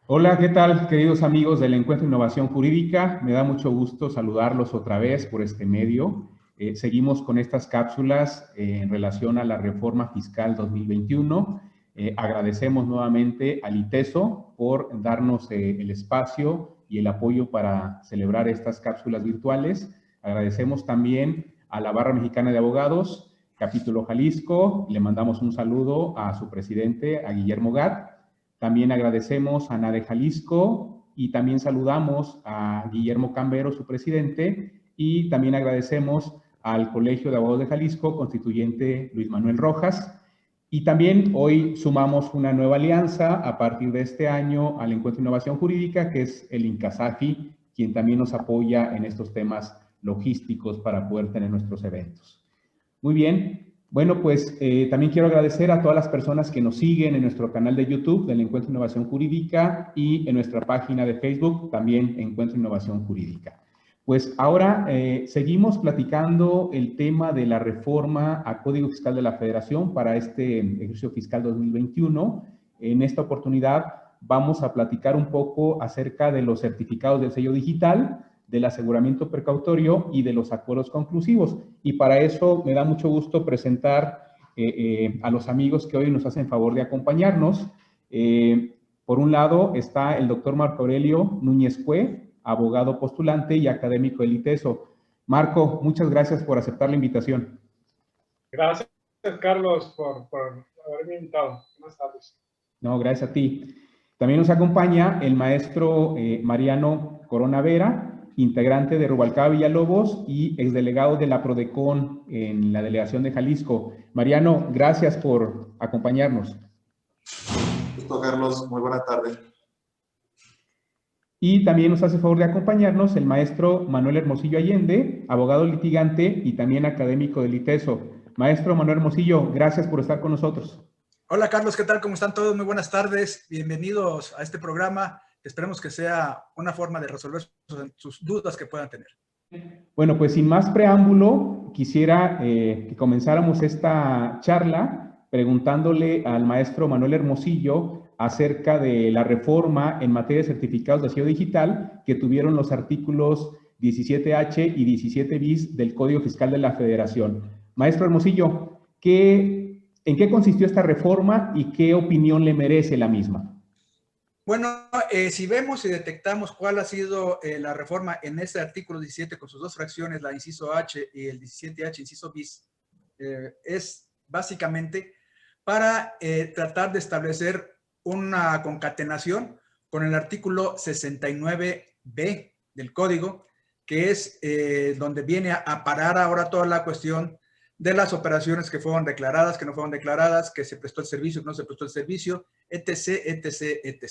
Hola, ¿qué tal, queridos amigos del Encuentro de Innovación Jurídica? Me da mucho gusto saludarlos otra vez por este medio. Seguimos con estas cápsulas en relación a la reforma fiscal 2021. Agradecemos nuevamente al ITESO por darnos el espacio y el apoyo para celebrar estas cápsulas virtuales. Agradecemos también a la Barra Mexicana de Abogados, Capítulo Jalisco. Le mandamos un saludo a su presidente, a Guillermo Gat. También agradecemos a NADE Jalisco y también saludamos a Guillermo Cambero, su presidente, y también agradecemos al Colegio de Abogados de Jalisco, constituyente Luis Manuel Rojas. Y también hoy sumamos una nueva alianza a partir de este año al Encuentro de Innovación Jurídica, que es el INCASAFI, quien también nos apoya en estos temas logísticos para poder tener nuestros eventos. Muy bien. Bueno, pues también quiero agradecer a todas las personas que nos siguen en nuestro canal de YouTube del Encuentro de Innovación Jurídica y en nuestra página de Facebook, también Encuentro de Innovación Jurídica. Pues ahora seguimos platicando el tema de la reforma a Código Fiscal de la Federación para este ejercicio fiscal 2021. En esta oportunidad vamos a platicar un poco acerca de los certificados del sello digital, del aseguramiento precautorio y de los acuerdos conclusivos. Y para eso me da mucho gusto presentar a los amigos que hoy nos hacen favor de acompañarnos. Por un lado está el doctor Marco Aurelio Núñez Cue, abogado postulante y académico del ITESO. Marco, muchas gracias por aceptar la invitación. Gracias, Carlos, por haberme invitado. Buenas tardes. No, gracias a ti. También nos acompaña el maestro Mariano Corona Vera, integrante de Rubalcaba Villalobos y exdelegado de la PRODECON en la delegación de Jalisco. Mariano, gracias por acompañarnos. Listo, Carlos, muy buena tarde. Y también nos hace favor de acompañarnos el maestro Manuel Hermosillo Allende, abogado litigante y también académico del ITESO. Maestro Manuel Hermosillo, gracias por estar con nosotros. Hola Carlos, ¿qué tal? ¿Cómo están todos? Muy buenas tardes. Bienvenidos a este programa. Esperemos que sea una forma de resolver sus dudas que puedan tener. Bueno, pues sin más preámbulo, quisiera que comenzáramos esta charla preguntándole al maestro Manuel Hermosillo acerca de la reforma en materia de certificados de sello digital que tuvieron los artículos 17H y 17 bis del Código Fiscal de la Federación. Maestro Hermosillo, ¿en qué consistió esta reforma y qué opinión le merece la misma? Bueno, si vemos y detectamos cuál ha sido la reforma en este artículo 17 con sus dos fracciones, la inciso H y el 17H, inciso bis, es básicamente para tratar de establecer una concatenación con el artículo 69B del código, que es donde viene a parar ahora toda la cuestión de las operaciones que fueron declaradas, que no fueron declaradas, que se prestó el servicio, que no se prestó el servicio, etc., etc., etc.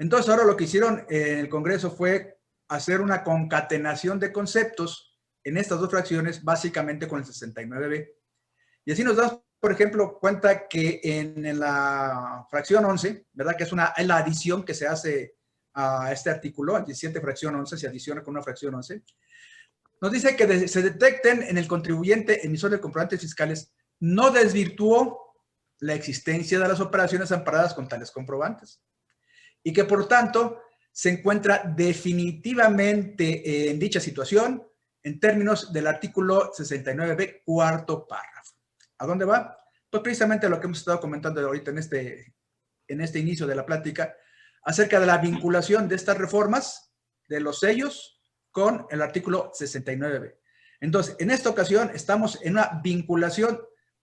Entonces, ahora lo que hicieron en el Congreso fue hacer una concatenación de conceptos en estas dos fracciones, básicamente con el 69B. Y así nos damos, por ejemplo, cuenta que en la fracción 11, ¿verdad? Que es la adición que se hace a este artículo, el 17 fracción 11, se adiciona con una fracción 11, nos dice que se detecten en el contribuyente emisor de comprobantes fiscales no desvirtuó la existencia de las operaciones amparadas con tales comprobantes y que por tanto se encuentra definitivamente en dicha situación en términos del artículo 69B, cuarto párrafo. ¿A dónde va? Pues precisamente lo que hemos estado comentando ahorita en este inicio de la plática acerca de la vinculación de estas reformas de los sellos con el artículo 69B. Entonces, en esta ocasión estamos en una vinculación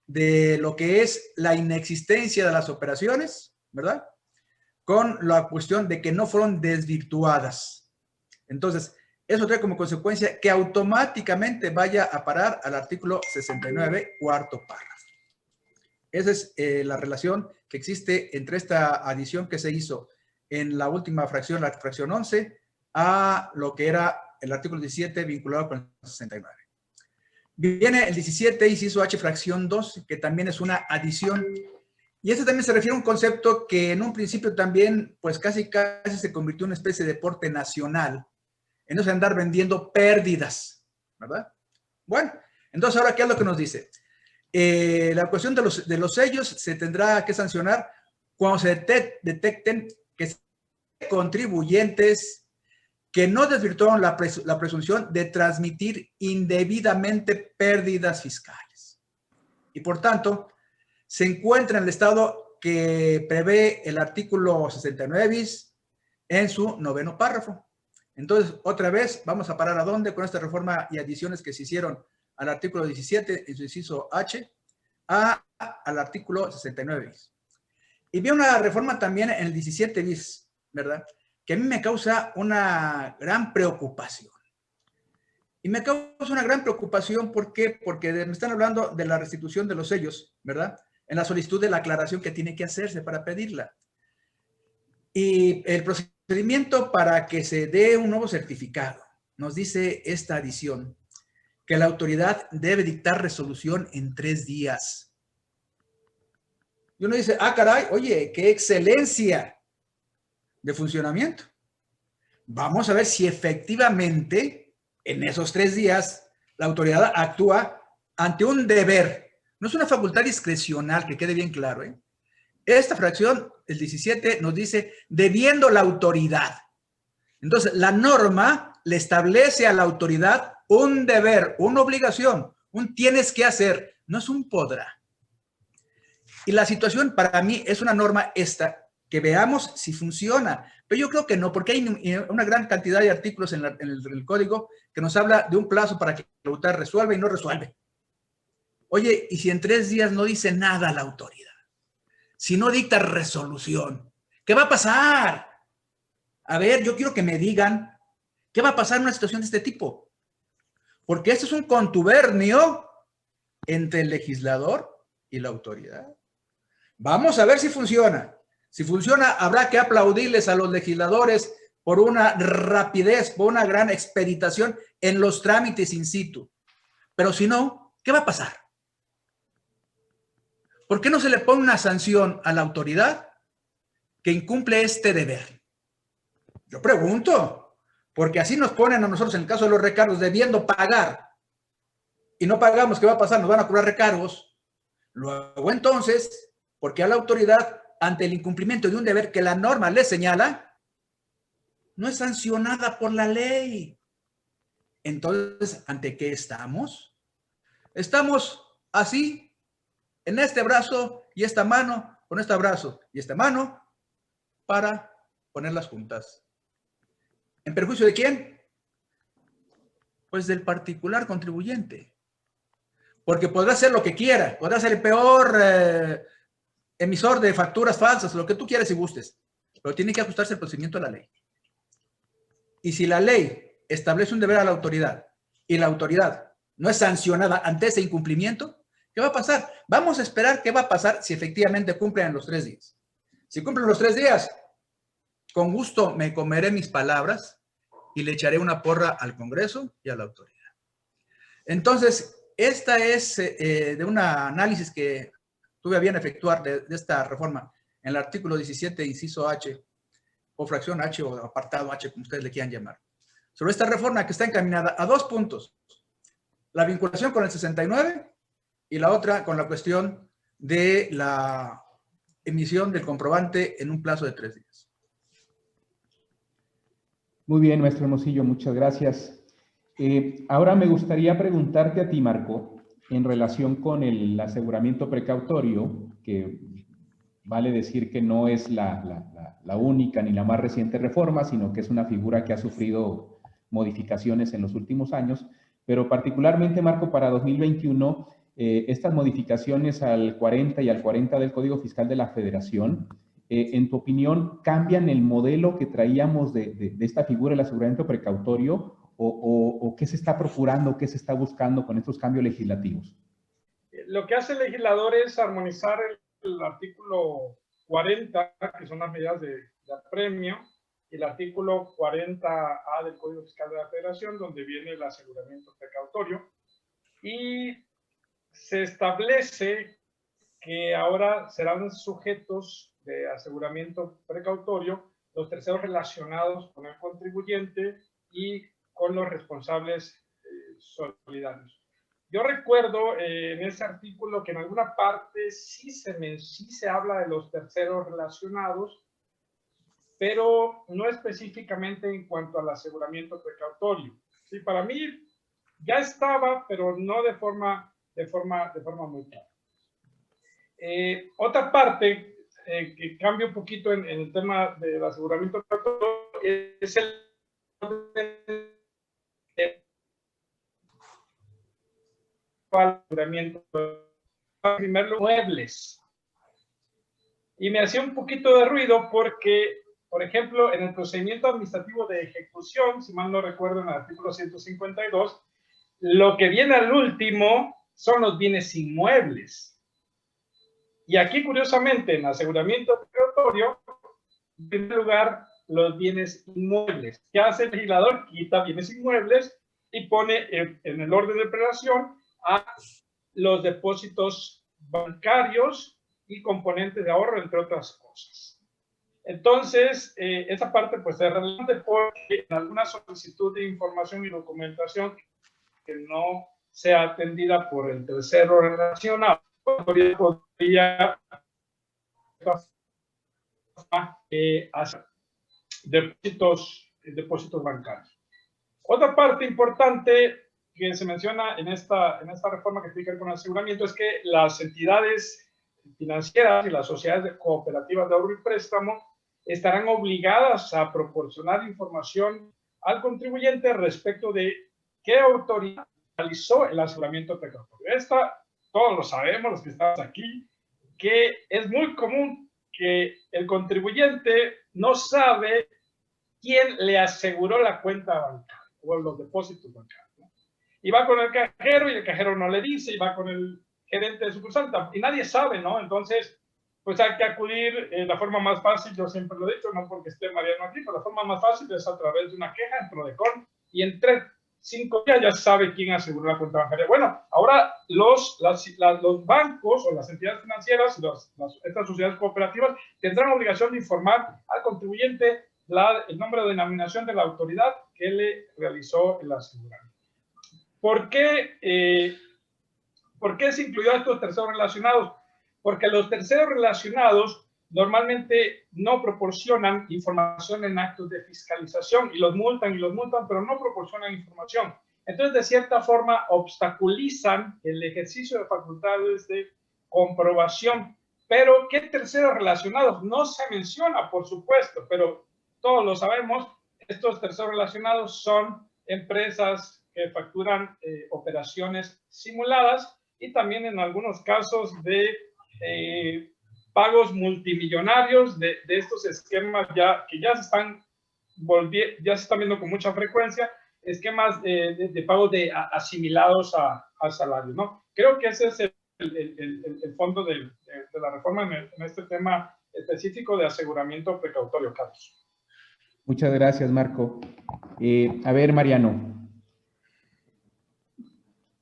de lo que es la inexistencia de las operaciones, ¿verdad?, con la cuestión de que no fueron desvirtuadas. Entonces, eso trae como consecuencia que automáticamente vaya a parar al artículo 69, cuarto párrafo. Esa es la relación que existe entre esta adición que se hizo en la última fracción, la fracción 11, a lo que era el artículo 17 vinculado con el 69. Viene el 17, inciso H, fracción 2, que también es una adición. Y este también se refiere a un concepto que en un principio también, pues casi se convirtió en una especie de deporte nacional, en eso de andar vendiendo pérdidas, ¿verdad? Bueno, entonces ahora, ¿qué es lo que nos dice? La cuestión de los sellos se tendrá que sancionar cuando se detecten que contribuyentes que no desvirtuaron la presunción de transmitir indebidamente pérdidas fiscales. Y por tanto, se encuentra en el estado que prevé el artículo 69 bis en su 9º párrafo. Entonces, otra vez, vamos a parar ¿a dónde? Con esta reforma y adiciones que se hicieron al artículo 17, en su inciso H, al artículo 69 bis. Y vi una reforma también en el 17 bis, ¿verdad? Que a mí me causa una gran preocupación. Y me causa una gran preocupación, ¿por qué? Porque me están hablando de la restitución de los sellos, ¿verdad? En la solicitud de la aclaración que tiene que hacerse para pedirla. Y el procedimiento para que se dé un nuevo certificado, nos dice esta adición, que la autoridad debe dictar resolución en 3 días. Y uno dice, ah, caray, oye, qué excelencia de funcionamiento. Vamos a ver si efectivamente en esos 3 días la autoridad actúa ante un deber. No es una facultad discrecional, que quede bien claro, ¿eh? Esta fracción, el 17, nos dice, debiendo la autoridad. Entonces, la norma le establece a la autoridad un deber, una obligación, un tienes que hacer, no es un podrá. Y la situación para mí es una norma esta, que veamos si funciona. Pero yo creo que no, porque hay una gran cantidad de artículos en el código que nos habla de un plazo para que la autoridad resuelva y no resuelve. Oye, ¿y si en 3 días no dice nada la autoridad? Si no dicta resolución, ¿qué va a pasar? A ver, yo quiero que me digan, ¿qué va a pasar en una situación de este tipo? Porque esto es un contubernio entre el legislador y la autoridad. Vamos a ver si funciona. Si funciona, habrá que aplaudirles a los legisladores por una rapidez, por una gran expeditación en los trámites in situ. Pero si no, ¿qué va a pasar? ¿Por qué no se le pone una sanción a la autoridad que incumple este deber? Yo pregunto, porque así nos ponen a nosotros en el caso de los recargos debiendo pagar y no pagamos, ¿qué va a pasar? Nos van a cobrar recargos. Luego entonces, ¿por qué a la autoridad, ante el incumplimiento de un deber que la norma le señala, no es sancionada por la ley? Entonces, ¿ante qué estamos? Estamos así, en este brazo y esta mano, con este brazo y esta mano, para ponerlas juntas. ¿En perjuicio de quién? Pues del particular contribuyente. Porque podrá hacer lo que quiera, podrá ser el peor emisor de facturas falsas, lo que tú quieras y gustes, pero tiene que ajustarse el procedimiento a la ley. Y si la ley establece un deber a la autoridad y la autoridad no es sancionada ante ese incumplimiento, ¿qué va a pasar? Vamos a esperar qué va a pasar si efectivamente cumplen los 3 días. Si cumplen los 3 días, con gusto me comeré mis palabras y le echaré una porra al Congreso y a la autoridad. Entonces, esta es de un análisis que tuve a bien efectuar de esta reforma en el artículo 17, inciso H, o fracción H, o apartado H, como ustedes le quieran llamar. Sobre esta reforma que está encaminada a 2 puntos. La vinculación con el 69 y la otra con la cuestión de la emisión del comprobante en un plazo de 3 días. Muy bien, maestro Hermosillo, muchas gracias. Ahora me gustaría preguntarte a ti, Marco, en relación con el aseguramiento precautorio, que vale decir que no es la única ni la más reciente reforma, sino que es una figura que ha sufrido modificaciones en los últimos años, pero particularmente, Marco, para 2021, estas modificaciones al 40 y al 40 del Código Fiscal de la Federación, en tu opinión, ¿cambian el modelo que traíamos de esta figura del aseguramiento precautorio o qué se está procurando, qué se está buscando con estos cambios legislativos? Lo que hace el legislador es armonizar el artículo 40, que son las medidas de apremio, y el artículo 40A del Código Fiscal de la Federación, donde viene el aseguramiento precautorio, y se establece que ahora serán sujetos de aseguramiento precautorio los terceros relacionados con el contribuyente y con los responsables solidarios. Yo recuerdo en ese artículo que en alguna parte sí se habla de los terceros relacionados, pero no específicamente en cuanto al aseguramiento precautorio. Sí, para mí ya estaba, pero no de forma muy clara. Otra parte que cambia un poquito en el tema del aseguramiento precautorio es el aseguramiento. Primero, muebles. Y me hacía un poquito de ruido porque, por ejemplo, en el procedimiento administrativo de ejecución, si mal no recuerdo, en el artículo 152, lo que viene al último son los bienes inmuebles. Y aquí, curiosamente, en aseguramiento precautorio, en primer lugar, los bienes inmuebles. ¿Qué hace el legislador? Quita bienes inmuebles y pone en el orden de prelación a los depósitos bancarios y componentes de ahorro, entre otras cosas. Entonces, esa parte pues es relevante porque en alguna solicitud de información y documentación que no sea atendida por el tercero relacionado, podría hacer depósitos bancarios. Otra parte importante que se menciona en esta reforma que tiene que ver con el aseguramiento es que las entidades financieras y las sociedades cooperativas de ahorro y préstamo estarán obligadas a proporcionar información al contribuyente respecto de qué autoridad realizó el aseguramiento precautorio. Todos lo sabemos, los que estamos aquí, que es muy común que el contribuyente no sabe quién le aseguró la cuenta bancaria o los depósitos bancarios, ¿no? Y va con el cajero y el cajero no le dice, y va con el gerente de sucursal y nadie sabe, ¿no? Entonces, pues hay que acudir, la forma más fácil, yo siempre lo he dicho, no porque esté Mariano aquí, pero la forma más fácil es a través de una queja en Prodecon y en 5 días ya sabe quién aseguró la cuenta bancaria. Bueno, ahora los bancos o las entidades financieras, estas sociedades cooperativas, tendrán obligación de informar al contribuyente el nombre de denominación de la autoridad que le realizó el aseguramiento. ¿Por qué se incluyó a estos terceros relacionados? Porque los terceros relacionados normalmente no proporcionan información en actos de fiscalización y los multan, pero no proporcionan información. Entonces, de cierta forma, obstaculizan el ejercicio de facultades de comprobación. Pero, ¿qué terceros relacionados? No se menciona, por supuesto, pero todos lo sabemos, estos terceros relacionados son empresas que facturan operaciones simuladas y también en algunos casos de pagos multimillonarios de estos esquemas que ya se están viendo con mucha frecuencia, esquemas de pagos asimilados a salarios, ¿no? Creo que ese es el fondo de la reforma en este tema específico de aseguramiento precautorio, Carlos. Muchas gracias, Marco. A ver, Mariano.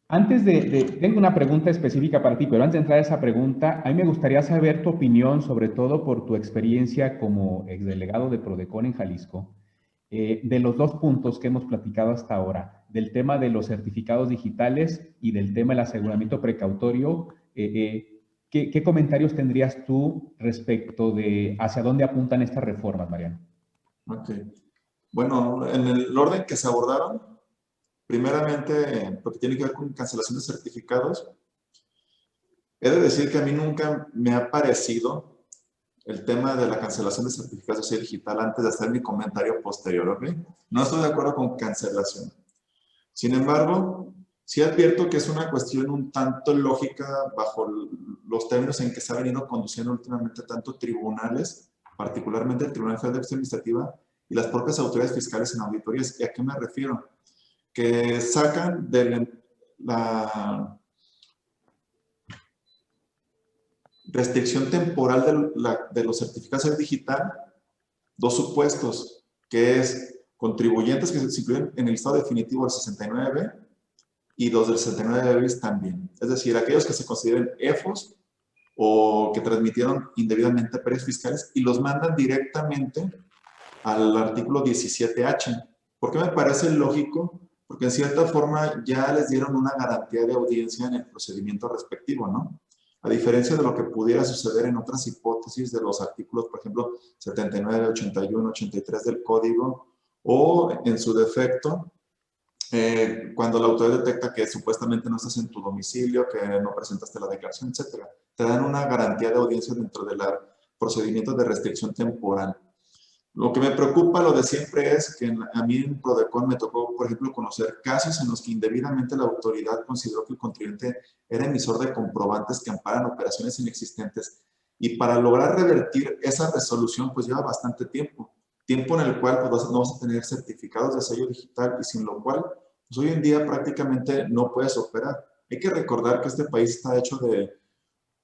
Tengo una pregunta específica para ti, pero antes de entrar a esa pregunta, a mí me gustaría saber tu opinión, sobre todo por tu experiencia como exdelegado de Prodecon en Jalisco, de los dos puntos que hemos platicado hasta ahora, del tema de los certificados digitales y del tema del aseguramiento precautorio. ¿Qué comentarios tendrías tú respecto de hacia dónde apuntan estas reformas, Mariano? Ok. Bueno, en el orden que se abordaron, primeramente, lo que tiene que ver con cancelación de certificados, he de decir que a mí nunca me ha parecido el tema de la cancelación de certificados de sociedad digital antes de hacer mi comentario posterior, ¿ok? No estoy de acuerdo con cancelación. Sin embargo, sí advierto que es una cuestión un tanto lógica bajo los términos en que se ha venido conduciendo últimamente tanto tribunales, particularmente el Tribunal Federal de Justicia Administrativa y las propias autoridades fiscales en auditorías. ¿Y a qué me refiero? Que sacan de la restricción temporal de los certificados digital dos supuestos, que es contribuyentes que se incluyen en el listado definitivo del 69B y los del 69B bis también. Es decir, aquellos que se consideren EFOS o que transmitieron indebidamente precios fiscales y los mandan directamente al artículo 17H. ¿Por qué me parece lógico? Porque en cierta forma ya les dieron una garantía de audiencia en el procedimiento respectivo, ¿no? a diferencia de lo que pudiera suceder en otras hipótesis de los artículos, por ejemplo, 79, 81, 83 del Código, o en su defecto, cuando la autoridad detecta que supuestamente no estás en tu domicilio, que no presentaste la declaración, etcétera, te dan una garantía de audiencia dentro del procedimiento de restricción temporal. Lo que me preocupa, lo de siempre, es que a mí en Prodecon me tocó, por ejemplo, conocer casos en los que indebidamente la autoridad consideró que el contribuyente era emisor de comprobantes que amparan operaciones inexistentes, y para lograr revertir esa resolución pues lleva bastante tiempo en el cual pues, no vas a tener certificados de sello digital, y sin lo cual pues, hoy en día prácticamente no puedes operar. Hay que recordar que este país está hecho de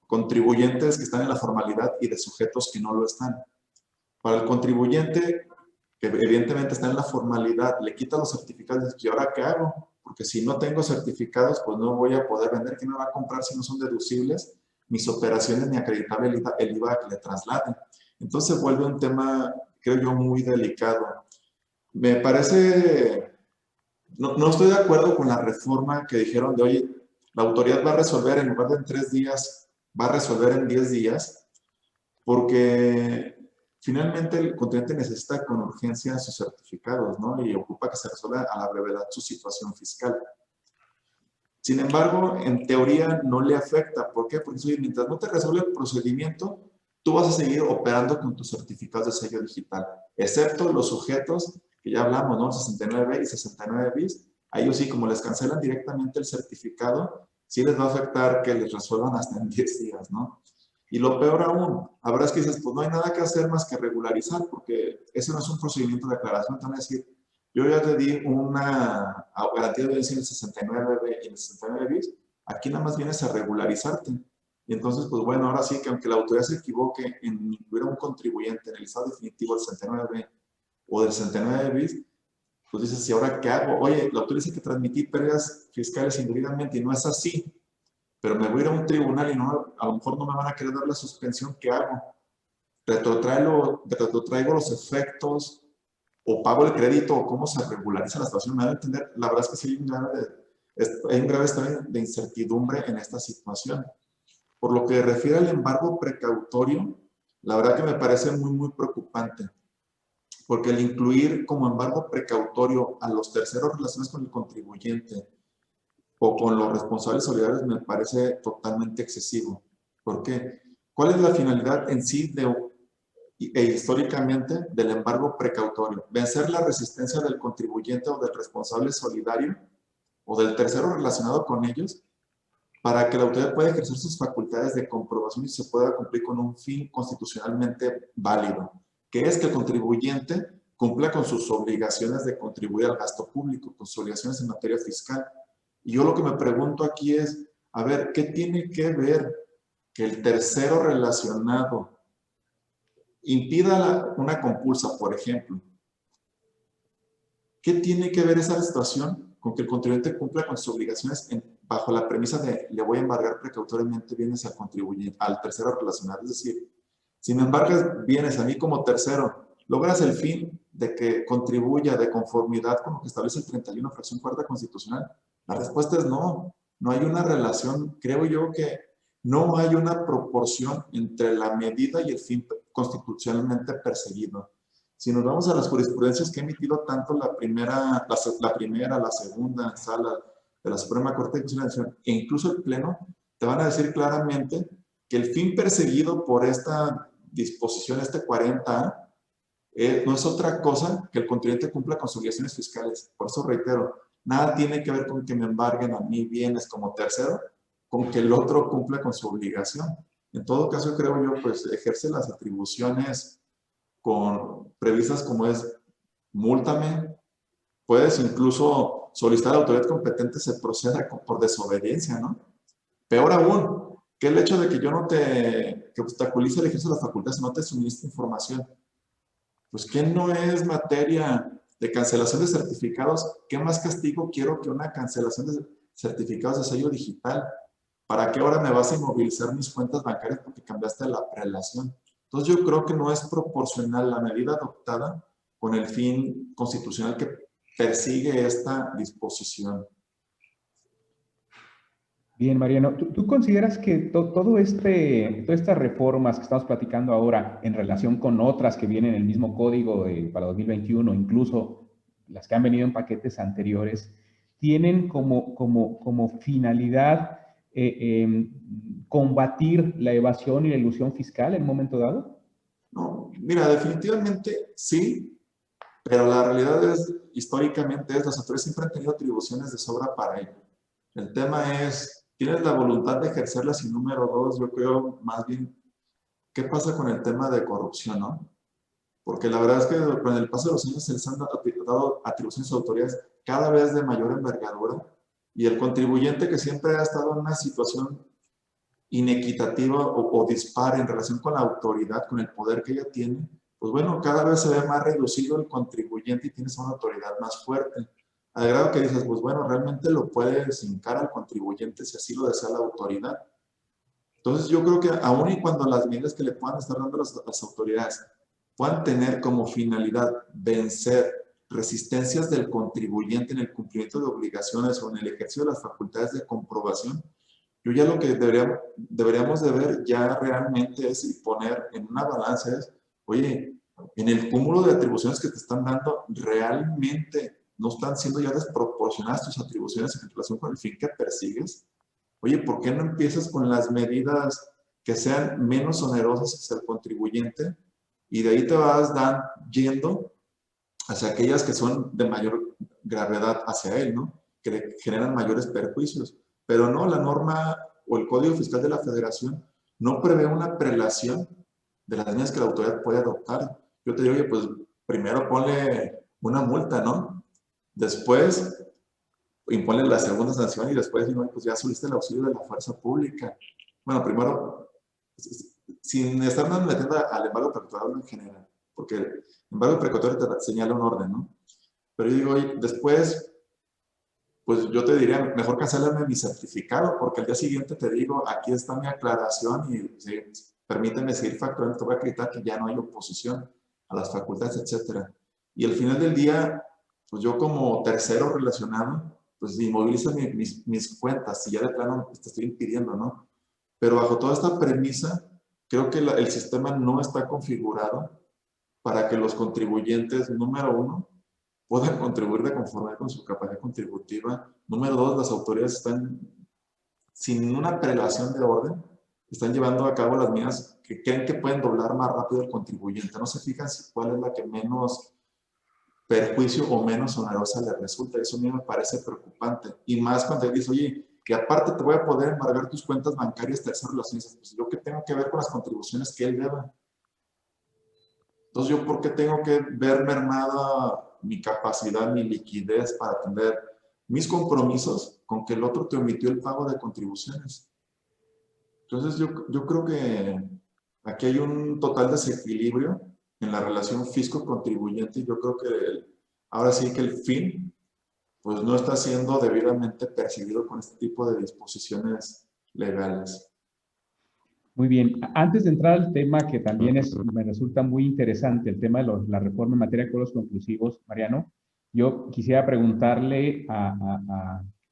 contribuyentes que están en la formalidad y de sujetos que no lo están. Para el contribuyente, que evidentemente está en la formalidad, le quita los certificados, ¿y ahora qué hago? Porque si no tengo certificados, pues no voy a poder vender. ¿Quién me va a comprar si no son deducibles mis operaciones ni acreditable el IVA que le trasladen? Entonces vuelve un tema, creo yo, muy delicado. Me parece, no estoy de acuerdo con la reforma que dijeron de, oye, la autoridad va a resolver en lugar de en 3 días, va a resolver en 10 días, porque finalmente el contribuyente necesita con urgencia sus certificados, ¿no? Y ocupa que se resuelva a la brevedad su situación fiscal. Sin embargo, en teoría no le afecta. ¿Por qué? Porque mientras no te resuelve el procedimiento, tú vas a seguir operando con tus certificados de sello digital, excepto los sujetos que ya hablamos, ¿no? 69 y 69 bis. A ellos sí, como les cancelan directamente el certificado, sí les va a afectar que les resuelvan hasta en 10 días, ¿no? Y lo peor aún, habrá que dices, pues no hay nada que hacer más que regularizar, porque ese no es un procedimiento de aclaración. Te van a decir, yo ya te di una garantía de audiencia en el 69B y en el 69 bis, aquí nada más vienes a regularizarte. Y entonces, pues bueno, ahora sí que aunque la autoridad se equivoque en incluir a un contribuyente en el estado definitivo del 69B o del 69 bis, pues dices, ¿y ahora qué hago? Oye, la autoridad dice que transmití pérdidas fiscales indebidamente y no es así. Pero me voy a ir a un tribunal y no, a lo mejor no me van a querer dar la suspensión. ¿Qué hago? ¿Retrotraigo los efectos o pago el crédito o cómo se regulariza la situación? Me da a entender, la verdad es que sí hay un grave estado de incertidumbre en esta situación. Por lo que refiere al embargo precautorio, la verdad que me parece muy, muy preocupante, porque el incluir como embargo precautorio a los terceros relacionados con el contribuyente o con los responsables solidarios me parece totalmente excesivo. ¿Por qué? ¿Cuál es la finalidad en sí históricamente del embargo precautorio? Vencer la resistencia del contribuyente o del responsable solidario o del tercero relacionado con ellos para que la autoridad pueda ejercer sus facultades de comprobación y se pueda cumplir con un fin constitucionalmente válido, que es que el contribuyente cumpla con sus obligaciones de contribuir al gasto público, con sus obligaciones en materia fiscal. Y yo lo que me pregunto aquí es, a ver, ¿qué tiene que ver que el tercero relacionado impida una compulsa, por ejemplo? ¿Qué tiene que ver esa situación con que el contribuyente cumpla con sus obligaciones bajo la premisa de le voy a embargar precautoriamente bienes al contribuyente, al tercero relacionado? Es decir, si me embargas bienes a mí como tercero, ¿logras el fin de que contribuya de conformidad con lo que establece el 31, fracción cuarta constitucional? La respuesta es no. No hay una relación, creo yo que no hay una proporción entre la medida y el fin constitucionalmente perseguido. Si nos vamos a las jurisprudencias que ha emitido tanto la primera, la segunda sala de la Suprema Corte de Justicia e incluso el Pleno, te van a decir claramente que el fin perseguido por esta disposición, este 40A, no es otra cosa que el contribuyente cumpla con sus obligaciones fiscales. Por eso reitero, nada tiene que ver con que me embarguen a mí bienes como tercero, con que el otro cumpla con su obligación. En todo caso, creo yo, pues ejerce las atribuciones previstas como es múltame, puedes incluso solicitar a la autoridad competente se proceda por desobediencia, ¿no? Peor aún, que el hecho de que yo no que obstaculice el ejercicio de las facultades, no te suministre información. Pues, ¿qué no es materia de cancelación de certificados? ¿Qué más castigo quiero que una cancelación de certificados de sello digital? ¿Para qué ahora me vas a inmovilizar mis cuentas bancarias porque cambiaste la prelación? Entonces yo creo que no es proporcional la medida adoptada con el fin constitucional que persigue esta disposición. Bien, Mariano, ¿tú consideras que todas estas reformas que estamos platicando ahora en relación con otras que vienen en el mismo código para 2021, incluso las que han venido en paquetes anteriores, tienen como finalidad combatir la evasión y la elusión fiscal en un momento dado? No, mira, definitivamente sí, pero la realidad es, históricamente, las autoridades siempre han tenido atribuciones de sobra para ello. El tema es, ¿tienes la voluntad de ejercerlas? Y número dos, yo creo más bien, ¿qué pasa con el tema de corrupción, no? Porque la verdad es que con el paso de los años se les han dado atribuciones a autoridades cada vez de mayor envergadura y el contribuyente que siempre ha estado en una situación inequitativa o dispar en relación con la autoridad, con el poder que ella tiene, pues bueno, cada vez se ve más reducido el contribuyente y tienes una autoridad más fuerte. Al grado que dices, pues bueno, realmente lo puedes hincar al contribuyente si así lo desea la autoridad. Entonces yo creo que aun y cuando las medidas que le puedan estar dando las autoridades puedan tener como finalidad vencer resistencias del contribuyente en el cumplimiento de obligaciones o en el ejercicio de las facultades de comprobación, yo ya lo que deberíamos de ver ya realmente es y poner en una balanza es, oye, en el cúmulo de atribuciones que te están dando, realmente no están siendo ya desproporcionadas tus atribuciones en relación con el fin que persigues. Oye, ¿por qué no empiezas con las medidas que sean menos onerosas hacia el contribuyente? Y de ahí te vas yendo hacia aquellas que son de mayor gravedad hacia él, ¿no? Que generan mayores perjuicios. Pero no, la norma o el Código Fiscal de la Federación no prevé una prelación de las medidas que la autoridad puede adoptar. Yo te digo, oye, pues primero ponle una multa, ¿no? Después imponle la segunda sanción y después, pues ya subiste el auxilio de la fuerza pública. Bueno, primero, sin estarnos metiendo al embargo precautorio en general, porque el embargo precautorio te señala un orden, ¿no? Pero yo digo, oye, después, pues yo te diría, mejor cancélame mi certificado, porque al día siguiente te digo, aquí está mi aclaración y sí, permíteme seguir facturando, te voy a acreditar que ya no hay oposición a las facultades, etcétera. Y al final del día, pues yo como tercero relacionado, pues inmovilizo mis cuentas, si ya de plano te estoy impidiendo, ¿no? Pero bajo toda esta premisa, creo que el sistema no está configurado para que los contribuyentes, número uno, puedan contribuir de conformidad con su capacidad contributiva. Número dos, las autoridades están, sin una prelación de orden, están llevando a cabo las medidas que creen que pueden doblar más rápido al contribuyente. No se fijan cuál es la que menos perjuicio o menos onerosa le resulta. Eso a mí me parece preocupante. Y más cuando él dice, oye, que aparte te voy a poder embargar tus cuentas bancarias, terceras relaciones. Pues yo que tengo que ver con las contribuciones que él deba. Entonces, ¿yo por qué tengo que ver mermada mi capacidad, mi liquidez para atender mis compromisos con que el otro te omitió el pago de contribuciones? Entonces, yo creo que aquí hay un total desequilibrio en la relación fisco-contribuyente y yo creo que ahora sí que el fin pues no está siendo debidamente percibido con este tipo de disposiciones legales. Muy bien. Antes de entrar al tema que también me resulta muy interesante, el tema de la reforma en materia de cobros conclusivos, Mariano, yo quisiera preguntarle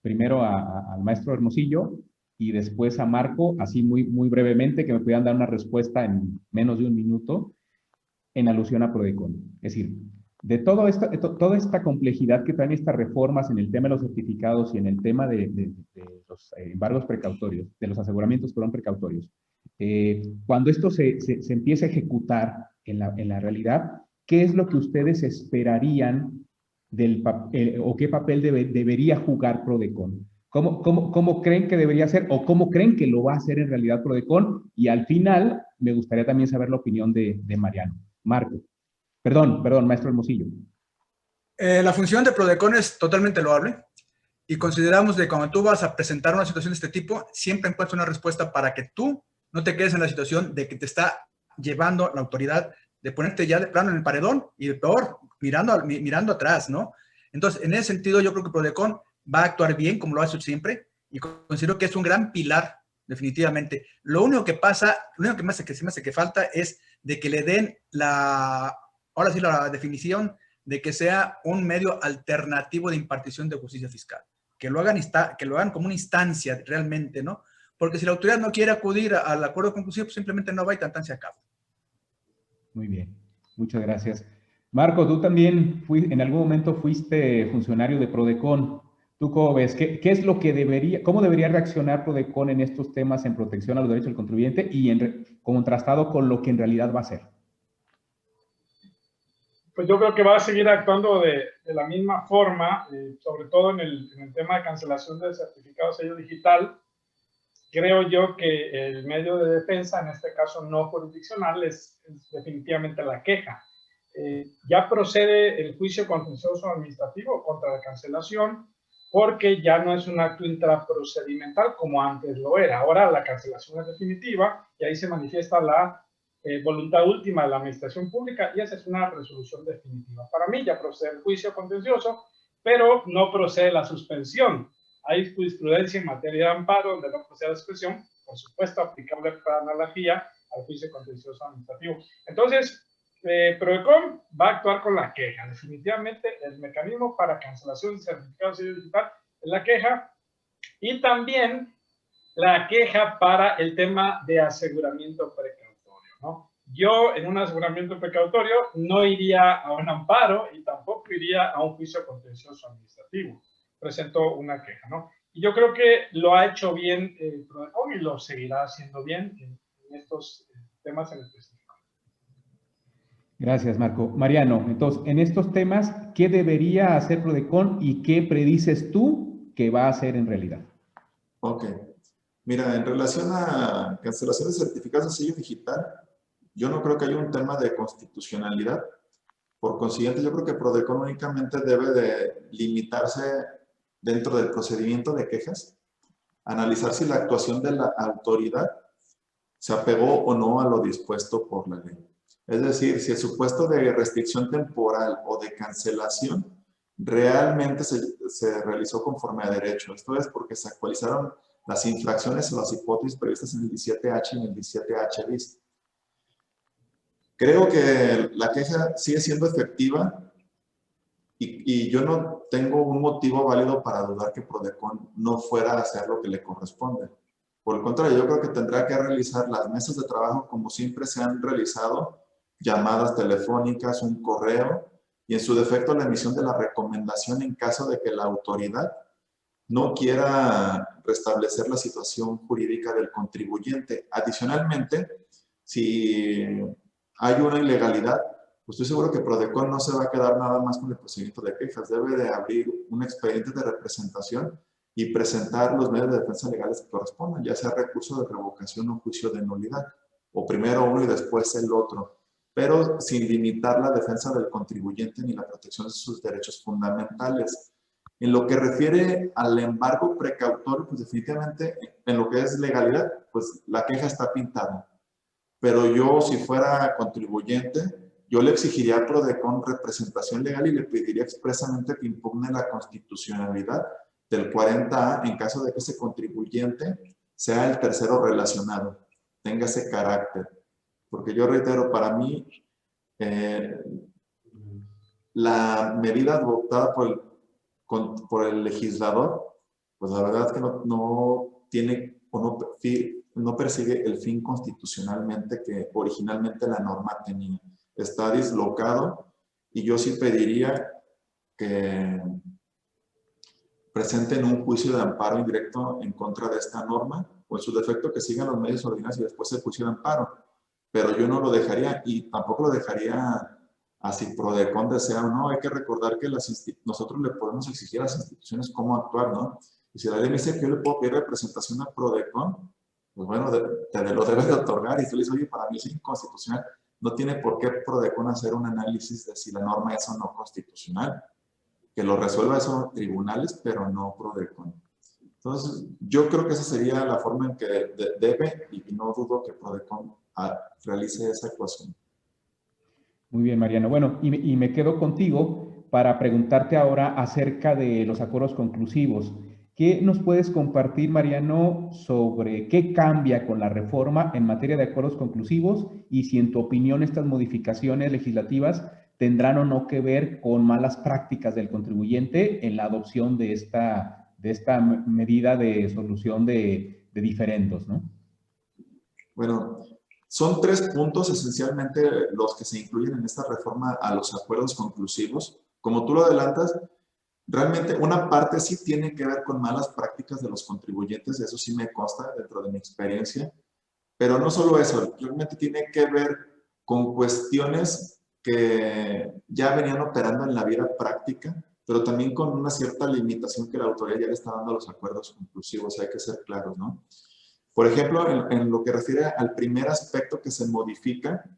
primero al maestro Hermosillo y después a Marco, así muy brevemente, que me pudieran dar una respuesta en menos de un minuto en alusión a Prodecon. Es decir, de toda esta complejidad que traen estas reformas en el tema de los certificados y en el tema de los embargos precautorios, de los aseguramientos, precautorios, cuando esto se empieza a ejecutar en la realidad, ¿qué es lo que ustedes esperarían o qué papel debería jugar Prodecon? ¿Cómo creen que debería ser o cómo creen que lo va a hacer en realidad Prodecon? Y al final, me gustaría también saber la opinión de Mariano. Marco. Perdón, maestro Hermosillo. La función de Prodecon es totalmente loable y consideramos que cuando tú vas a presentar una situación de este tipo, siempre encuentras una respuesta para que tú no te quedes en la situación de que te está llevando la autoridad de ponerte ya de plano en el paredón y peor, mirando atrás, ¿no? Entonces, en ese sentido, yo creo que Prodecon va a actuar bien, como lo ha hecho siempre, y considero que es un gran pilar, definitivamente. Lo único que se me hace que falta es de que le den ahora sí la definición de que sea un medio alternativo de impartición de justicia fiscal. que lo hagan como una instancia realmente, ¿no? Porque si la autoridad no quiere acudir al acuerdo conclusivo, pues simplemente no va y tan se acaba. Muy bien, muchas gracias. Marco, tú también en algún momento fuiste funcionario de Prodecon. ¿Tú cómo ves? ¿Qué es lo que cómo debería reaccionar Prodecon en estos temas en protección a los derechos del contribuyente y contrastado con lo que en realidad va a hacer? Pues yo creo que va a seguir actuando de la misma forma, sobre todo en el tema de cancelación de certificado de sello digital. Creo yo que el medio de defensa, en este caso no jurisdiccional, es definitivamente la queja. Ya procede el juicio contencioso administrativo contra la cancelación, porque ya no es un acto intraprocedimental como antes lo era. Ahora la cancelación es definitiva y ahí se manifiesta la voluntad última de la administración pública y esa es una resolución definitiva. Para mí ya procede el juicio contencioso, pero no procede la suspensión. Hay jurisprudencia en materia de amparo donde no procede la suspensión, por supuesto aplicable para analogía al juicio contencioso administrativo. Entonces, Prodecon va a actuar con la queja. Definitivamente el mecanismo para cancelación de certificado de sello digital es la queja y también la queja para el tema de aseguramiento precautorio, ¿no? Yo en un aseguramiento precautorio no iría a un amparo y tampoco iría a un juicio contencioso administrativo. Presento una queja, ¿no? Y yo creo que lo ha hecho bien Prodecon y lo seguirá haciendo bien en estos temas en específico. Gracias, Marco. Mariano, entonces, en estos temas, ¿qué debería hacer Prodecon y qué predices tú que va a hacer en realidad? Ok. Mira, en relación a cancelación de certificados de sello digital, yo no creo que haya un tema de constitucionalidad. Por consiguiente, yo creo que Prodecon únicamente debe de limitarse dentro del procedimiento de quejas, analizar si la actuación de la autoridad se apegó o no a lo dispuesto por la ley. Es decir, si el supuesto de restricción temporal o de cancelación realmente se realizó conforme a derecho. Esto es porque se actualizaron las infracciones o las hipótesis previstas en el 17H y en el 17H bis. Creo que la queja sigue siendo efectiva y yo no tengo un motivo válido para dudar que Prodecon no fuera a hacer lo que le corresponde. Por el contrario, yo creo que tendrá que realizar las mesas de trabajo como siempre se han realizado, llamadas telefónicas, un correo y en su defecto la emisión de la recomendación en caso de que la autoridad no quiera restablecer la situación jurídica del contribuyente. Adicionalmente, si hay una ilegalidad, pues estoy seguro que Prodecon no se va a quedar nada más con el procedimiento de quejas. Debe de abrir un expediente de representación y presentar los medios de defensa legales que correspondan, ya sea recurso de revocación o juicio de nulidad, o primero uno y después el otro, pero sin limitar la defensa del contribuyente ni la protección de sus derechos fundamentales. En lo que refiere al embargo precautorio, pues definitivamente en lo que es legalidad, pues la queja está pintada. Pero yo, si fuera contribuyente, yo le exigiría a Prodecon representación legal y le pediría expresamente que impugne la constitucionalidad del 40A en caso de que ese contribuyente sea el tercero relacionado, tenga ese carácter. Porque yo reitero, para mí, la medida adoptada por el legislador, pues la verdad es que no tiene o no persigue el fin constitucionalmente que originalmente la norma tenía. Está dislocado y yo sí pediría que presenten un juicio de amparo indirecto en contra de esta norma o en su defecto que sigan los medios ordinarios y después el juicio de amparo. Pero yo no lo dejaría y tampoco lo dejaría así Prodecon desea o no. Hay que recordar que nosotros le podemos exigir a las instituciones cómo actuar, ¿no? Y si la ley me dice que yo le puedo pedir representación a Prodecon, pues bueno, te lo debes de otorgar. Y tú le dices, oye, para mí es inconstitucional. No tiene por qué Prodecon hacer un análisis de si la norma es o no constitucional. Que lo resuelva esos tribunales, pero no Prodecon. Entonces, yo creo que esa sería la forma en que debe, y no dudo que Prodecon realice esa actuación. Muy bien, Mariano. Bueno, y me quedo contigo para preguntarte ahora acerca de los acuerdos conclusivos. ¿Qué nos puedes compartir, Mariano, sobre qué cambia con la reforma en materia de acuerdos conclusivos y si en tu opinión estas modificaciones legislativas tendrán o no que ver con malas prácticas del contribuyente en la adopción de esta medida de solución de diferendos, ¿no? Bueno, son 3 puntos esencialmente los que se incluyen en esta reforma a los acuerdos conclusivos. Como tú lo adelantas, realmente una parte sí tiene que ver con malas prácticas de los contribuyentes, eso sí me consta dentro de mi experiencia, pero no solo eso, realmente tiene que ver con cuestiones que ya venían operando en la vida práctica, pero también con una cierta limitación que la autoridad ya le está dando a los acuerdos conclusivos, hay que ser claros, ¿no? Por ejemplo, en lo que refiere al primer aspecto que se modifica,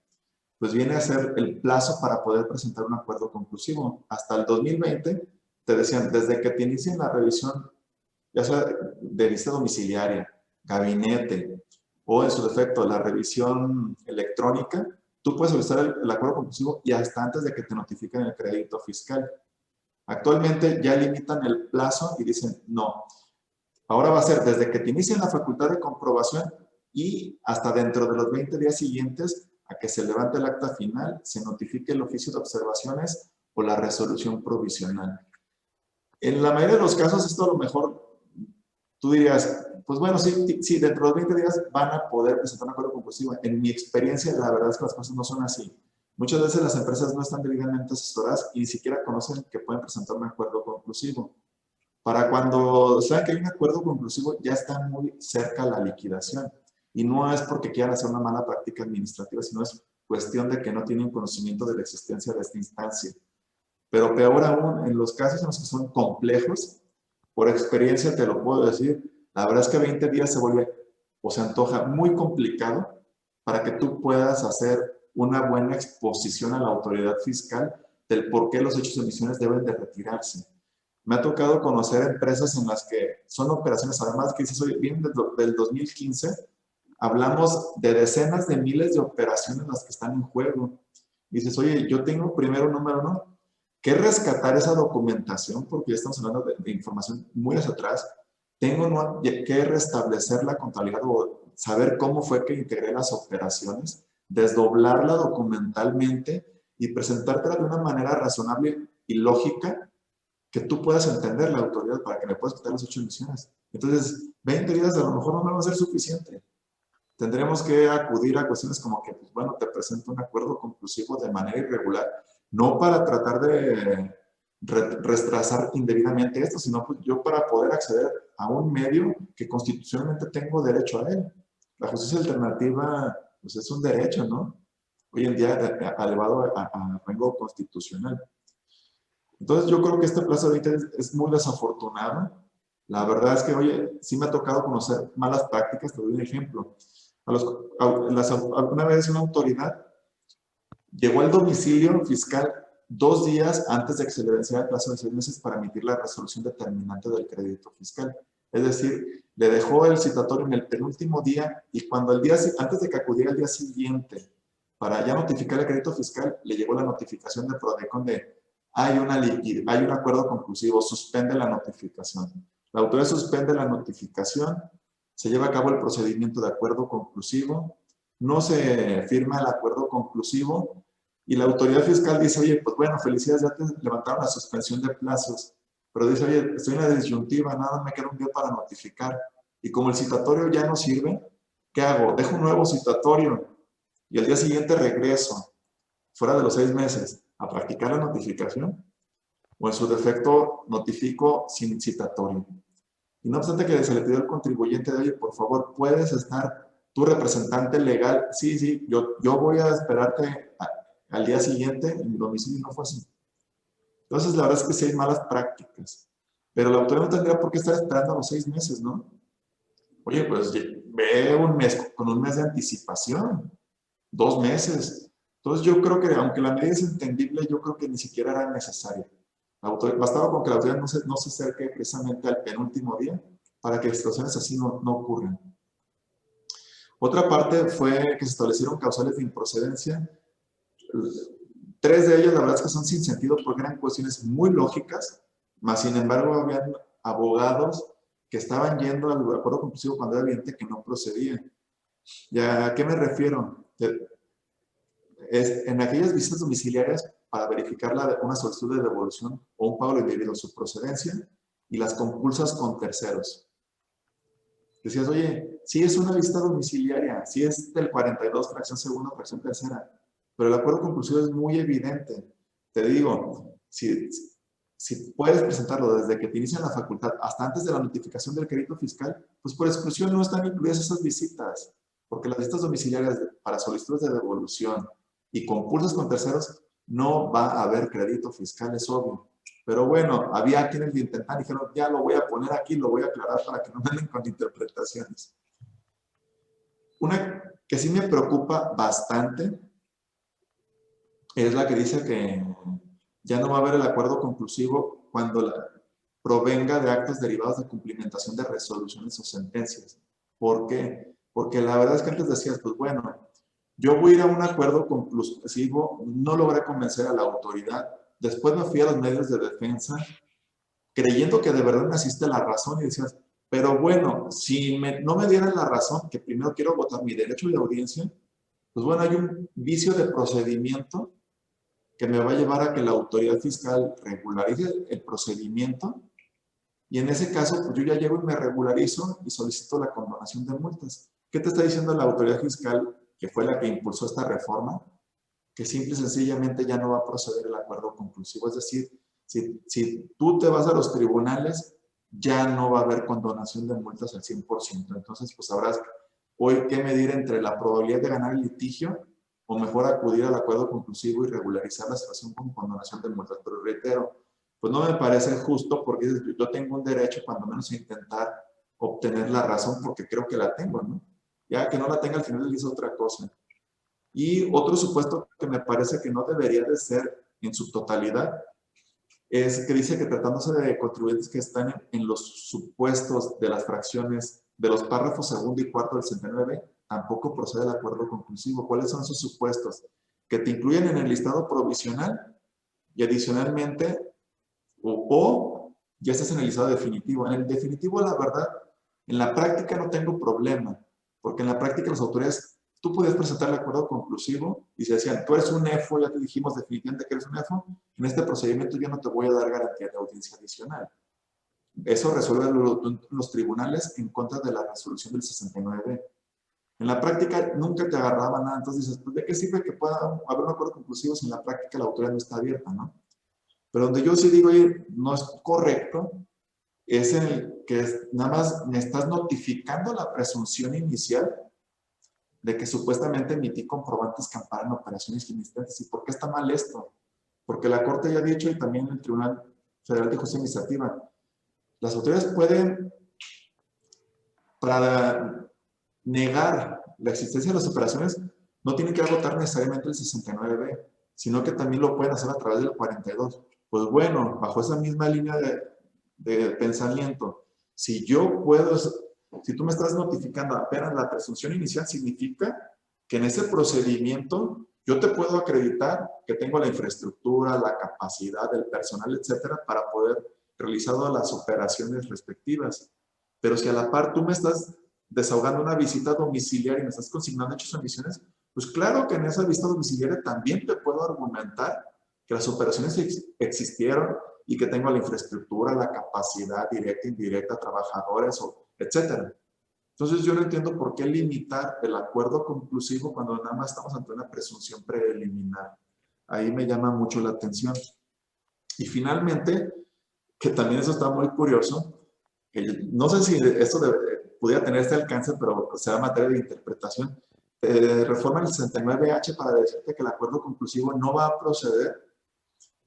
pues viene a ser el plazo para poder presentar un acuerdo conclusivo. Hasta el 2020, te decían, desde que te inicien la revisión, ya sea de vista domiciliaria, gabinete, o en su defecto, la revisión electrónica, tú puedes solicitar el acuerdo conclusivo y hasta antes de que te notifiquen el crédito fiscal. Actualmente ya limitan el plazo y dicen, no, ahora va a ser desde que te inicien la facultad de comprobación y hasta dentro de los 20 días siguientes a que se levante el acta final, se notifique el oficio de observaciones o la resolución provisional. En la mayoría de los casos, esto a lo mejor tú dirías, pues bueno, sí, dentro de los 20 días van a poder presentar un acuerdo conclusivo. En mi experiencia, la verdad es que las cosas no son así. Muchas veces las empresas no están debidamente asesoradas y ni siquiera conocen que pueden presentar un acuerdo conclusivo. Para cuando saben que hay un acuerdo conclusivo, ya está muy cerca la liquidación. Y no es porque quieran hacer una mala práctica administrativa, sino es cuestión de que no tienen conocimiento de la existencia de esta instancia. Pero peor aún, en los casos en los que son complejos, por experiencia te lo puedo decir, la verdad es que 20 días se vuelve o se antoja muy complicado para que tú puedas hacer una buena exposición a la autoridad fiscal del por qué los hechos de emisiones deben de retirarse. Me ha tocado conocer empresas en las que son operaciones, además que dices, oye, vienen del 2015, hablamos de decenas de miles de operaciones las que están en juego. Dices, oye, yo tengo primero, número uno, que rescatar esa documentación, porque ya estamos hablando de información muy hacia atrás. Tengo que restablecer la contabilidad o saber cómo fue que integré las operaciones, desdoblarla documentalmente y presentártela de una manera razonable y lógica que tú puedas entender la autoridad para que me puedas quitar las 8 emisiones. Entonces, 20 días a lo mejor no me va a ser suficiente. Tendremos que acudir a cuestiones como que, pues, bueno, te presento un acuerdo conclusivo de manera irregular, no para tratar de retrasar indebidamente esto, sino pues yo para poder acceder a un medio que constitucionalmente tengo derecho a él. La justicia alternativa, pues es un derecho, ¿no? Hoy en día elevado a rango constitucional. Entonces yo creo que este plazo de 20 es muy desafortunado. La verdad es que, oye, sí me ha tocado conocer malas prácticas. Te doy un ejemplo. Alguna vez una autoridad llegó al domicilio fiscal 2 días antes de que se le venciera el plazo de 6 meses para emitir la resolución determinante del crédito fiscal. Es decir, le dejó el citatorio en el penúltimo día y cuando antes de que acudiera el día siguiente para ya notificar el crédito fiscal, le llegó la notificación de PRODECON de hay un acuerdo conclusivo, suspende la notificación. La autoridad suspende la notificación, se lleva a cabo el procedimiento de acuerdo conclusivo, no se firma el acuerdo conclusivo y la autoridad fiscal dice, oye, pues bueno, felicidades, ya te levantaron la suspensión de plazos, pero dice, oye, estoy en la disyuntiva, nada, me queda un día para notificar. Y como el citatorio ya no sirve, ¿qué hago? Dejo un nuevo citatorio y al día siguiente regreso, fuera de los 6 meses, a practicar la notificación, o en su defecto notifico sin citatorio. Y no obstante que se le pidió al contribuyente de, oye, por favor, puedes estar tu representante legal, sí, yo voy a esperarte al día siguiente, en mi domicilio no fue así. Entonces, la verdad es que sí hay malas prácticas, pero la autoridad no tendría por qué estar esperando a los 6 meses, ¿no? Oye, pues ve un mes, con un mes de anticipación, 2 meses. Entonces yo creo que, aunque la medida es entendible, yo creo que ni siquiera era necesaria. Bastaba con que la autoridad no se acerque precisamente al penúltimo día para que situaciones así no ocurran. Otra parte fue que se establecieron causales de improcedencia. 3 de ellas, la verdad es que son sin sentido porque eran cuestiones muy lógicas, mas sin embargo habían abogados que estaban yendo al acuerdo conclusivo cuando era evidente que no procedía. ¿Y a qué me refiero? En aquellas visitas domiciliarias para verificar una solicitud de devolución o un pago indebido, su procedencia, y las compulsas con terceros. Decías, oye, sí es una visita domiciliaria, sí es del 42, fracción segunda, fracción tercera, pero el acuerdo compulsivo es muy evidente. Te digo, si puedes presentarlo desde que te inician la facultad hasta antes de la notificación del crédito fiscal, pues por exclusión no están incluidas esas visitas, porque las visitas domiciliarias para solicitudes de devolución y compulsas con terceros no va a haber crédito fiscal, es obvio. Pero bueno, había quienes lo intentaron y dijeron, ya lo voy a poner aquí, lo voy a aclarar para que no me den con interpretaciones. Una que sí me preocupa bastante es la que dice que ya no va a haber el acuerdo conclusivo cuando provenga de actos derivados de cumplimentación de resoluciones o sentencias. ¿Por qué? Porque la verdad es que antes decías, pues bueno, yo voy a ir a un acuerdo conclusivo, no logré convencer a la autoridad, después me fui a los medios de defensa, creyendo que de verdad me asiste la razón y decías, pero bueno, si no me dieran la razón, que primero quiero votar mi derecho de audiencia, pues bueno, hay un vicio de procedimiento que me va a llevar a que la autoridad fiscal regularice el procedimiento y en ese caso, pues yo ya llego y me regularizo y solicito la condonación de multas. ¿Qué te está diciendo la autoridad fiscal, que fue la que impulsó esta reforma? Que simple y sencillamente ya no va a proceder el acuerdo conclusivo. Es decir, si tú te vas a los tribunales, ya no va a haber condonación de multas al 100%. Entonces, pues habrás hoy que medir entre la probabilidad de ganar el litigio o mejor acudir al acuerdo conclusivo y regularizar la situación con condonación de multas. Pero reitero, pues no me parece justo porque yo tengo un derecho cuando menos a intentar obtener la razón porque creo que la tengo, ¿no? Ya que no la tenga al final le dice otra cosa. Y otro supuesto que me parece que no debería de ser en su totalidad es que dice que tratándose de contribuyentes que están en los supuestos de las fracciones de los párrafos segundo y cuarto del 69, tampoco procede el acuerdo conclusivo. ¿Cuáles son esos supuestos? Que te incluyen en el listado provisional y adicionalmente o ya estás en el listado definitivo. En el definitivo, la verdad, en la práctica no tengo problema, porque en la práctica las autoridades, tú podías presentar el acuerdo conclusivo y se decían, tú eres un EFO, ya te dijimos definitivamente que eres un EFO, en este procedimiento yo no te voy a dar garantía de audiencia adicional. Eso resuelve los tribunales en contra de la resolución del 69. En la práctica nunca te agarraba nada, entonces dices, pues ¿de qué sirve que pueda haber un acuerdo conclusivo si en la práctica la autoridad no está abierta, ¿no? Pero donde yo sí digo, oye, no es correcto, es en el que nada más me estás notificando la presunción inicial de que supuestamente emití comprobantes que amparan operaciones inexistentes. ¿Y por qué está mal esto? Porque la Corte ya ha dicho, y también el Tribunal Federal de Justicia Administrativa, las autoridades pueden, para negar la existencia de las operaciones, no tienen que agotar necesariamente el 69B, sino que también lo pueden hacer a través del 42. Pues bueno, bajo esa misma línea de pensamiento, si yo puedo, si tú me estás notificando apenas la presunción inicial, significa que en ese procedimiento yo te puedo acreditar que tengo la infraestructura, la capacidad, el personal, etcétera, para poder realizar todas las operaciones respectivas. Pero si a la par tú me estás desahogando una visita domiciliaria y me estás consignando hechos o omisiones, pues claro que en esa visita domiciliaria también te puedo argumentar que las operaciones existieron y que tengo la infraestructura, la capacidad directa, indirecta, trabajadores, etcétera. Entonces yo no entiendo por qué limitar el acuerdo conclusivo cuando nada más estamos ante una presunción preliminar. Ahí me llama mucho la atención. Y finalmente, que también eso está muy curioso, que no sé si esto pudiera tener este alcance, pero será materia de interpretación. Reforma el 69H para decirte que el acuerdo conclusivo no va a proceder,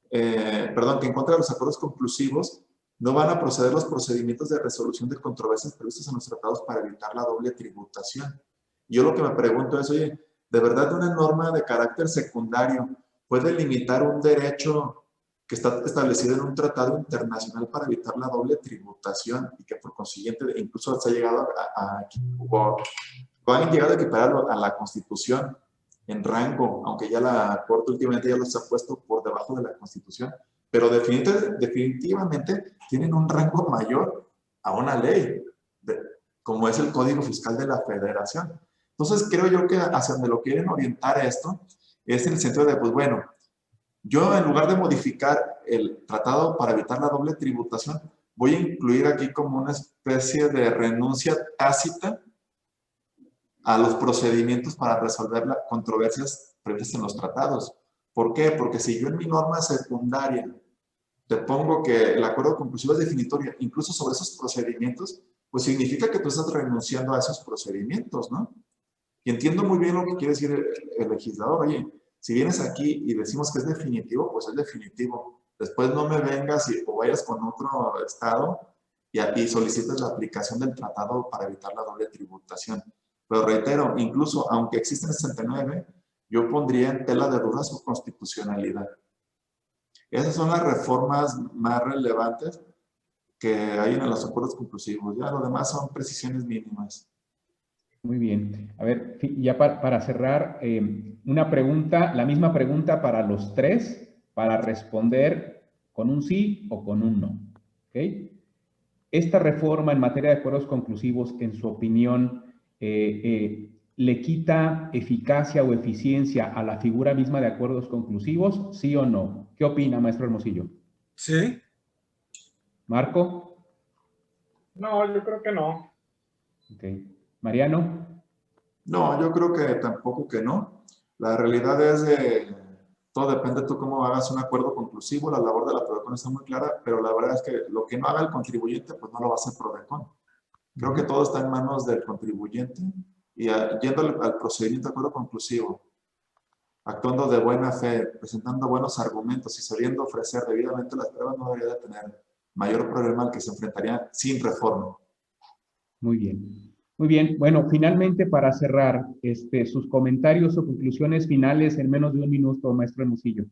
perdón, que en contra de los acuerdos conclusivos no van a proceder los procedimientos de resolución de controversias previstos en los tratados para evitar la doble tributación. Yo lo que me pregunto es, oye, ¿de verdad una norma de carácter secundario puede limitar un derecho que está establecido en un tratado internacional para evitar la doble tributación y que por consiguiente incluso se ha llegado han llegado a equipararlo a la Constitución en rango, aunque ya la Corte últimamente ya los ha puesto por debajo de la Constitución, pero definitivamente tienen un rango mayor a una ley, como es el Código Fiscal de la Federación. Entonces creo yo que hacia donde lo quieren orientar esto es en el sentido de, pues bueno, yo en lugar de modificar el tratado para evitar la doble tributación, voy a incluir aquí como una especie de renuncia tácita a los procedimientos para resolver las controversias previstas en los tratados. ¿Por qué? Porque si yo en mi norma secundaria te pongo que el acuerdo conclusivo es definitorio, incluso sobre esos procedimientos, pues significa que tú estás renunciando a esos procedimientos, ¿no? Y entiendo muy bien lo que quiere decir el legislador. Oye, si vienes aquí y decimos que es definitivo, pues es definitivo. Después no me vengas o vayas con otro estado y solicites la aplicación del tratado para evitar la doble tributación. Pero reitero, incluso aunque existe el 69, yo pondría en tela de duda su constitucionalidad. Esas son las reformas más relevantes que hay en los acuerdos conclusivos. Ya lo demás son precisiones mínimas. Muy bien. A ver, ya para cerrar, una pregunta, la misma pregunta para los tres, para responder con un sí o con un no. ¿Ok? Esta reforma en materia de acuerdos conclusivos, en su opinión, ¿le quita eficacia o eficiencia a la figura misma de acuerdos conclusivos? ¿Sí o no? ¿Qué opina, maestro Hermosillo? Sí. ¿Marco? No, yo creo que no. Ok. ¿Mariano? No, yo creo que tampoco que no. La realidad es de, todo depende de tú cómo hagas un acuerdo conclusivo, la labor de la PRODECON está muy clara, pero la verdad es que lo que no haga el contribuyente, pues no lo va a hacer PRODECON. Creo que todo está en manos del contribuyente y yendo al procedimiento de acuerdo conclusivo, actuando de buena fe, presentando buenos argumentos y sabiendo ofrecer debidamente las pruebas, no debería de tener mayor problema al que se enfrentaría sin reforma. Muy bien. Muy bien. Bueno, finalmente para cerrar, sus comentarios o conclusiones finales en menos de un minuto, maestro Hermosillo.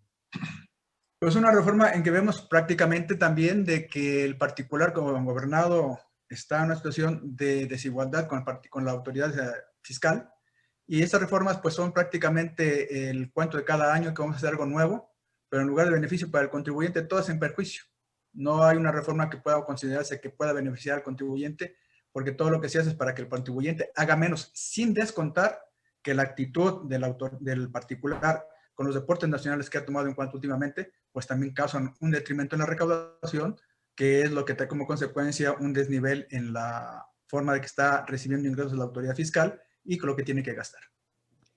Pues una reforma en que vemos prácticamente también de que el particular como gobernado está en una situación de desigualdad con la autoridad fiscal. Y estas reformas pues son prácticamente el cuento de cada año que vamos a hacer algo nuevo, pero en lugar de beneficio para el contribuyente, todo es en perjuicio. No hay una reforma que pueda considerarse que pueda beneficiar al contribuyente, porque todo lo que se hace es para que el contribuyente haga menos, sin descontar que la actitud del particular con los deportes nacionales que ha tomado en cuenta últimamente, pues también causan un detrimento en la recaudación, que es lo que trae como consecuencia un desnivel en la forma de que está recibiendo ingresos de la autoridad fiscal y con lo que tiene que gastar.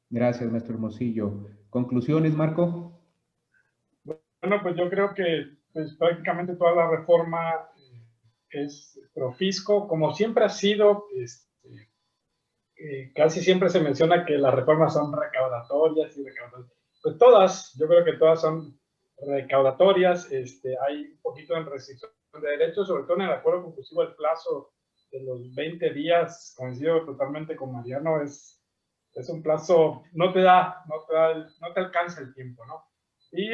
Gracias, maestro Hermosillo. ¿Conclusiones, Marco? Bueno, pues yo creo que pues, prácticamente toda la reforma es profisco, como siempre ha sido. Casi siempre se menciona que las reformas son recaudatorias y recaudatorias. Pues todas, yo creo que todas son recaudatorias. Hay un poquito de restricción de derechos, sobre todo en el acuerdo conclusivo, el plazo de los 20 días, coincido totalmente con Mariano, es un plazo, no te alcanza el tiempo, ¿no? Y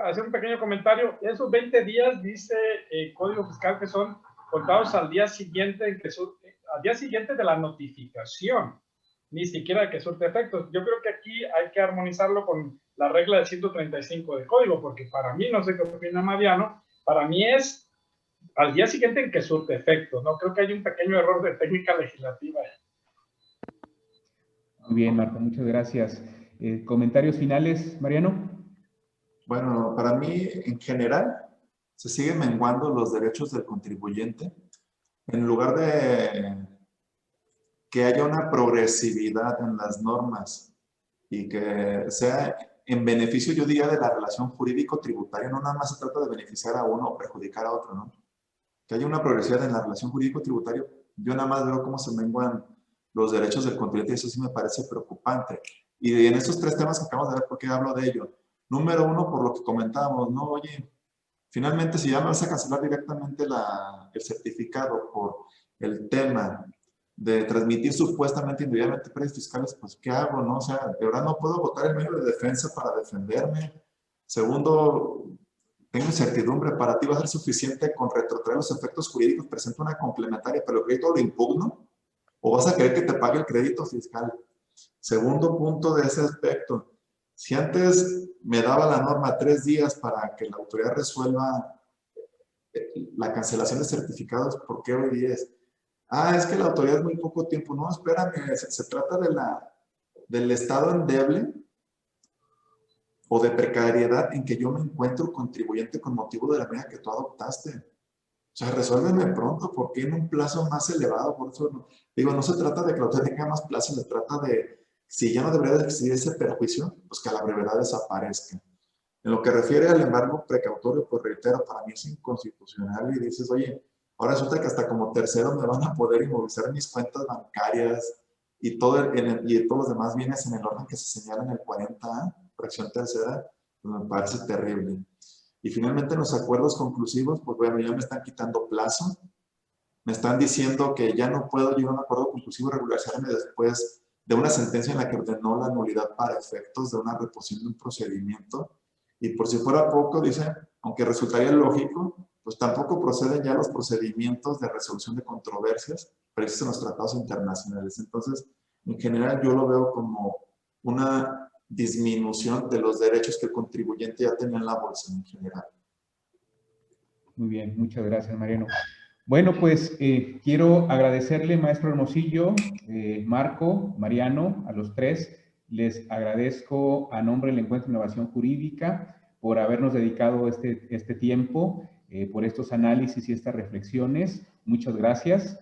hacer un pequeño comentario, esos 20 días dice el Código Fiscal que son contados al día siguiente de la notificación, ni siquiera que surte efectos. Yo creo que aquí hay que armonizarlo con la regla de 135 del Código, porque para mí, no sé qué opina Mariano, para mí es al día siguiente en que surte efectos, ¿no? Creo que hay un pequeño error de técnica legislativa. Muy bien, Marco, muchas gracias. ¿Comentarios finales, Mariano? Bueno, para mí, en general, se siguen menguando los derechos del contribuyente. En lugar de que haya una progresividad en las normas y que sea en beneficio, yo diría, de la relación jurídico-tributaria, no nada más se trata de beneficiar a uno o perjudicar a otro, ¿no? Que haya una progresividad en la relación jurídico-tributaria, yo nada más veo cómo se menguan los derechos del contribuyente y eso sí me parece preocupante. Y en estos tres temas que acabamos de ver, ¿por qué hablo de ello? Número uno, por lo que comentábamos, ¿no? Oye, finalmente si ya me vas a cancelar directamente el certificado por el tema de transmitir supuestamente indebidamente precios fiscales, pues ¿qué hago, no? O sea, de verdad no puedo votar el medio de defensa para defenderme. Segundo, tengo incertidumbre, para ti va a ser suficiente con retrotraer los efectos jurídicos, presento una complementaria, pero el crédito lo impugno, o vas a querer que te pague el crédito fiscal. Segundo punto de ese aspecto, si antes me daba la norma 3 días para que la autoridad resuelva la cancelación de certificados, ¿por qué hoy 10? Ah, es que la autoridad es muy poco tiempo. No, espérame, se trata del estado endeble o de precariedad en que yo me encuentro contribuyente con motivo de la medida que tú adoptaste. O sea, resuélveme pronto, ¿por qué en un plazo más elevado? Por eso, digo, no se trata de que la autoridad tenga más plazo, se trata de, si ya no debería de existir ese perjuicio, pues que a la brevedad desaparezca. En lo que refiere al embargo precautorio, pues reitero, para mí es inconstitucional y dices, oye, ahora resulta que hasta como tercero me van a poder inmovilizar mis cuentas bancarias y, y todos los demás bienes en el orden que se señala en el 40A, fracción tercera, pues me parece terrible. Y finalmente en los acuerdos conclusivos, pues bueno, ya me están quitando plazo, me están diciendo que ya no puedo llegar a un acuerdo conclusivo y regularizarme después de una sentencia en la que ordenó la nulidad para efectos de una reposición de un procedimiento. Y por si fuera poco, dicen, aunque resultaría lógico, pues tampoco proceden ya los procedimientos de resolución de controversias previstos en los tratados internacionales. Entonces, en general, yo lo veo como una disminución de los derechos que el contribuyente ya tenía en la bolsa en general. Muy bien, muchas gracias, Mariano. Bueno, pues quiero agradecerle, maestro Hermosillo, Marco, Mariano, a los tres. Les agradezco a nombre del Encuentro de Innovación Jurídica por habernos dedicado este tiempo, por estos análisis y estas reflexiones. Muchas gracias.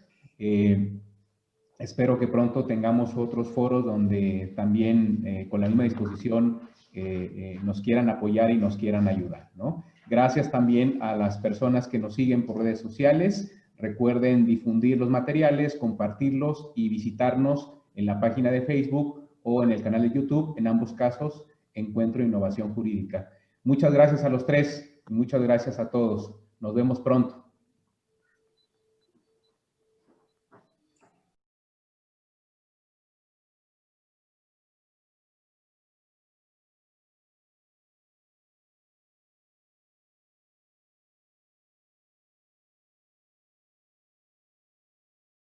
Espero que pronto tengamos otros foros donde también con la misma disposición nos quieran apoyar y nos quieran ayudar, ¿no? Gracias también a las personas que nos siguen por redes sociales. Recuerden difundir los materiales, compartirlos y visitarnos en la página de Facebook o en el canal de YouTube. En ambos casos, Encuentro Innovación Jurídica. Muchas gracias a los tres y muchas gracias a todos. Nos vemos pronto.